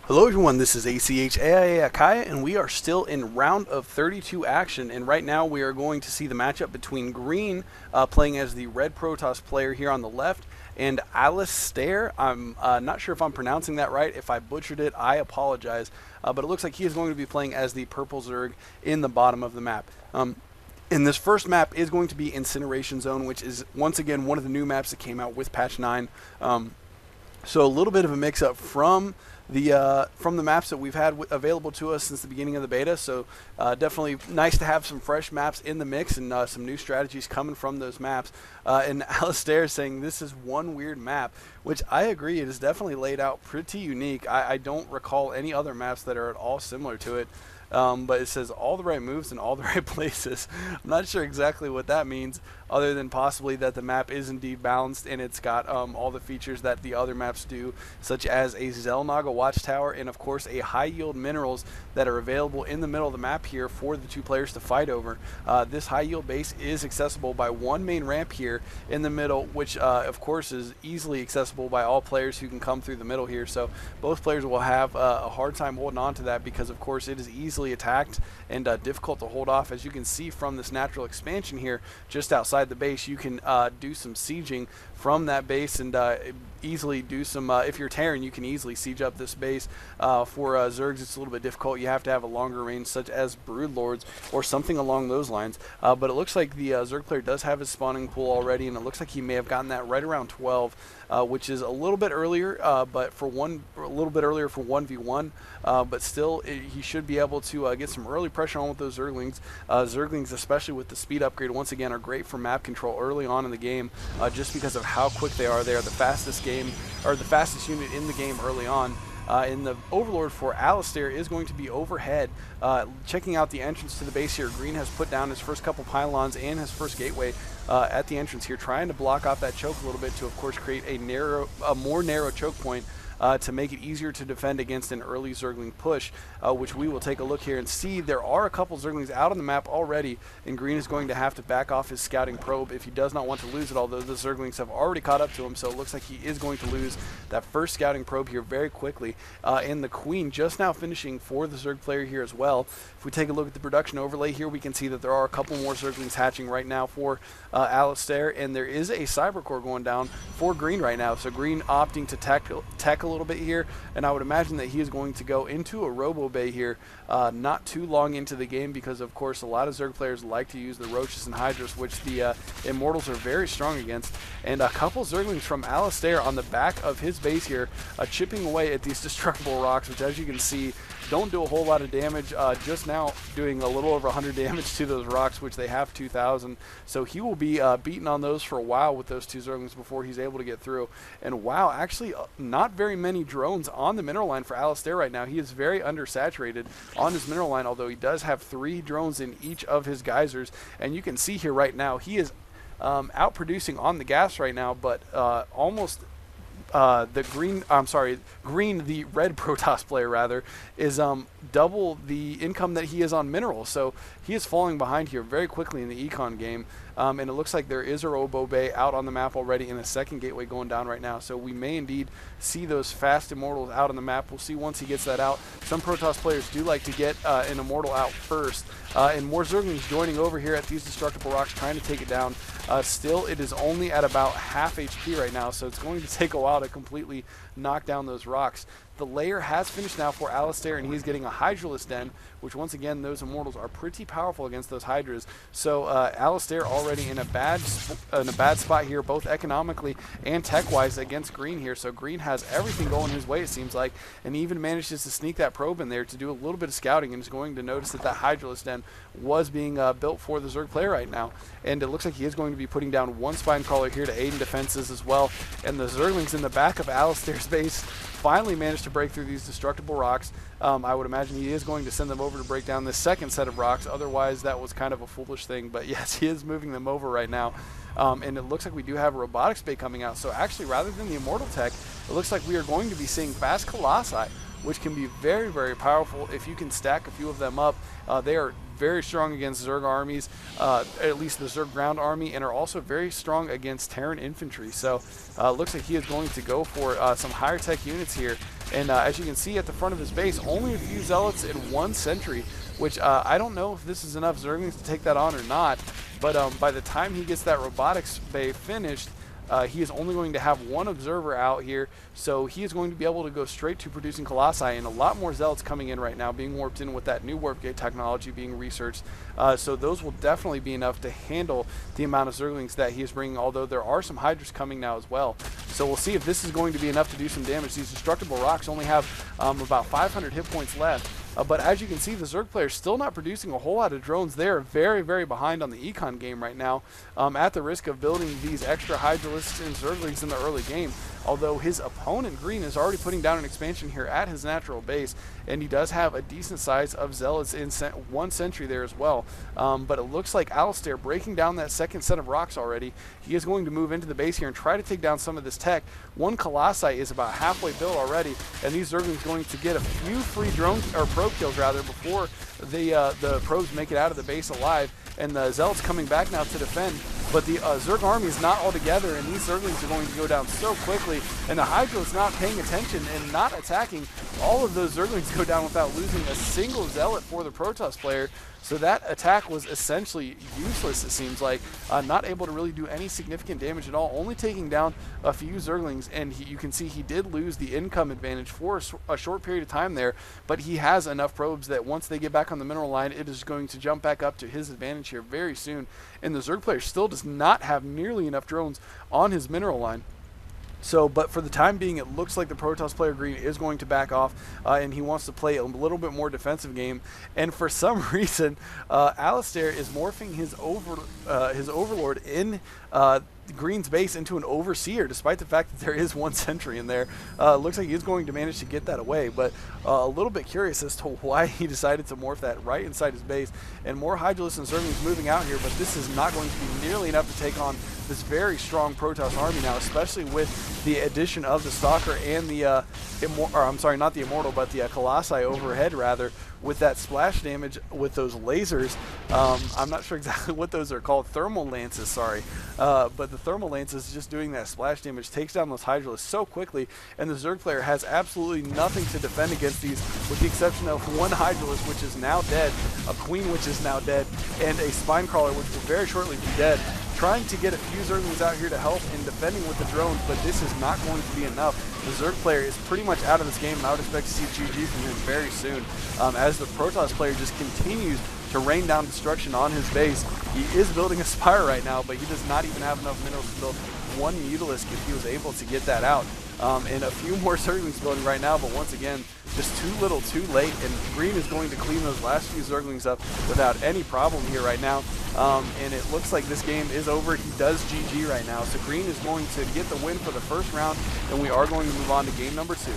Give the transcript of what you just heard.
Hello everyone, this is ACHAIA Akaya, and we are still in round of 32 action, and right now we are going to see the matchup between Green playing as the Red Protoss player here on the left, and Alistair. I'm not sure if I'm pronouncing that right. If I butchered it, I apologize, but it looks like he is going to be playing as the Purple Zerg in the bottom of the map. And this first map is going to be Incineration Zone, which is once again one of the new maps that came out with patch 9. So a little bit of a mix-up from the maps that we've had available to us since the beginning of the beta. So definitely nice to have some fresh maps in the mix and some new strategies coming from those maps. And Alistair saying this is one weird map, which I agree, it is definitely laid out pretty unique. I don't recall any other maps that are at all similar to it. But it says all the right moves in all the right places. I'm not sure exactly what that means, other than possibly that the map is indeed balanced and it's got all the features that the other maps do, such as a xel'naga watchtower and of course a high yield minerals that are available in the middle of the map here for the two players to fight over. This high yield base is accessible by one main ramp here in the middle, which of course is easily accessible by all players who can come through the middle here. So both players will have a hard time holding on to that, because of course it is easily attacked and difficult to hold off. As you can see from this natural expansion here just outside the base, you can do some sieging from that base and easily do some, if you're Terran, you can easily siege up this base. For Zergs, it's a little bit difficult. You have to have a longer range, such as Broodlords or something along those lines. But it looks like the Zerg player does have his spawning pool already, and it looks like he may have gotten that right around 12, which is a little bit earlier, but for a little bit earlier for 1v1. But still, he should be able to get some early pressure on with those Zerglings. Zerglings, especially with the speed upgrade, once again, are great for map control early on in the game, just because of how quick they are. They are the fastest unit in the game early on. And the Overlord for Alistair is going to be overhead, checking out the entrance to the base here. Green has put down his first couple pylons and his first gateway at the entrance here, trying to block off that choke a little bit to, of course, create a more narrow choke point to make it easier to defend against an early Zergling push, which we will take a look here and see. There are a couple Zerglings out on the map already, and Green is going to have to back off his scouting probe if he does not want to lose it, although the Zerglings have already caught up to him, so it looks like he is going to lose that first scouting probe here very quickly. And the Queen just now finishing for the Zerg player here as well. If we take a look at the production overlay here, we can see that there are a couple more Zerglings hatching right now for Alistair, and there is a Cyber Core going down for Green right now. So Green opting to tech a little bit here, and I would imagine that he is going to go into a Robo Bay here not too long into the game, because of course a lot of Zerg players like to use the Roaches and Hydras, which the Immortals are very strong against. And a couple Zerglings from Alistair on the back of his base here, chipping away at these destructible rocks, which, as you can see, don't do a whole lot of damage. Just now doing a little over 100 damage to those rocks, which they have 2,000. So he will be beating on those for a while with those two Zerglings before he's able to get through. And wow, actually not very many drones on the mineral line for Alistair right now. He is very undersaturated on his mineral line, although he does have 3 drones in each of his geysers. And you can see here right now, he is outproducing on the gas right now, but almost Green, the Red Protoss player rather, is double the income that he is on minerals. So he is falling behind here very quickly in the econ game. And it looks like there is a Robo Bay out on the map already, and a second gateway going down right now. So we may indeed see those fast Immortals out on the map. We'll see once he gets that out. Some Protoss players do like to get an Immortal out first. And more Zerglings joining over here at these destructible rocks, trying to take it down. Still, it is only at about half HP right now, so it's going to take a while to completely knock down those rocks. The layer has finished now for Alistair, and he's getting a Hydraless Den, which once again, those Immortals are pretty powerful against those Hydras. So Alistair already in a bad spot here, both economically and tech-wise against Green here. So Green has everything going his way, it seems like, and he even manages to sneak that probe in there to do a little bit of scouting, and is going to notice that that Hydraless Den was being built for the Zerg player right now. And it looks like he is going to be putting down one Spine Crawler here to aid in defenses as well. And the Zerglings in the back of Alistair's base finally managed to break through these destructible rocks. I would imagine he is going to send them over to break down this second set of rocks. Otherwise, that was kind of a foolish thing. But yes, he is moving them over right now. And it looks like we do have a Robotics Bay coming out. So actually, rather than the Immortal Tech, it looks like we are going to be seeing Fast Colossi, which can be very, very powerful if you can stack a few of them up. They are very strong against Zerg armies, at least the Zerg ground army, and are also very strong against Terran infantry. So looks like he is going to go for some higher tech units here. And as you can see at the front of his base, only a few zealots and 1 sentry, which I don't know if this is enough Zerglings to take that on or not. But by the time he gets that robotics bay finished, he is only going to have 1 observer out here, so he is going to be able to go straight to producing Colossi, and a lot more zealots coming in right now, being warped in with that new warp gate technology being researched. So those will definitely be enough to handle the amount of Zerglings that he is bringing, although there are some Hydras coming now as well. So we'll see if this is going to be enough to do some damage. These destructible rocks only have about 500 hit points left. But as you can see, the Zerg players still not producing a whole lot of drones. They are very, very behind on the econ game right now, at the risk of building these extra Hydralisks and Zerglings in the early game. Although his opponent, Green, is already putting down an expansion here at his natural base, and he does have a decent size of Zealots in 1 sentry there as well. But it looks like Alistair breaking down that second set of rocks already. He is going to move into the base here and try to take down some of this tech. 1 Colossi is about halfway built already, and these Zerglings going to get a few free drone or probe kills rather before the probes make it out of the base alive. And the Zealots coming back now to defend. But the Zerg army is not all together, and these Zerglings are going to go down so quickly. And the Hydra is not paying attention and not attacking. All of those Zerglings go down without losing a single Zealot for the Protoss player. So that attack was essentially useless, it seems like. Not able to really do any significant damage at all, only taking down a few Zerglings. And you can see he did lose the income advantage for a short period of time there, but he has enough probes that once they get back on the mineral line, it is going to jump back up to his advantage here very soon. And the Zerg player still does not have nearly enough drones on his mineral line. So, but for the time being, it looks like the Protoss player Green is going to back off, and he wants to play a little bit more defensive game. And for some reason, Alistair is morphing his Overlord in Green's base into an Overseer, despite the fact that there is 1 sentry in there. Looks like he's going to manage to get that away, but a little bit curious as to why he decided to morph that right inside his base. And more Hydralisks and Zerglings moving out here, but this is not going to be nearly enough to take on this very strong Protoss army now, especially with the addition of the Stalker and the not the Immortal, but the Colossi overhead rather, with that splash damage with those lasers. I'm not sure exactly what those are called, thermal lances, sorry. But the thermal lances just doing that splash damage takes down those Hydralisks so quickly, and the Zerg player has absolutely nothing to defend against these, with the exception of 1 Hydralisk, which is now dead, a Queen, which is now dead, and a Spine Crawler, which will very shortly be dead. Trying to get a few Zerglings out here to help in defending with the drones, but this is not going to be enough. The Zerg player is pretty much out of this game, and I would expect to see GG from him very soon, as the Protoss player just continues to rain down destruction on his base. He is building a Spire right now, but he does not even have enough minerals to build 1 Mutalisk if he was able to get that out. And a few more Zerglings building right now, but once again, just too little, too late, and Green is going to clean those last few Zerglings up without any problem here right now. And it looks like this game is over. He does GG right now, so Green is going to get the win for the first round, and we are going to move on to game number 2.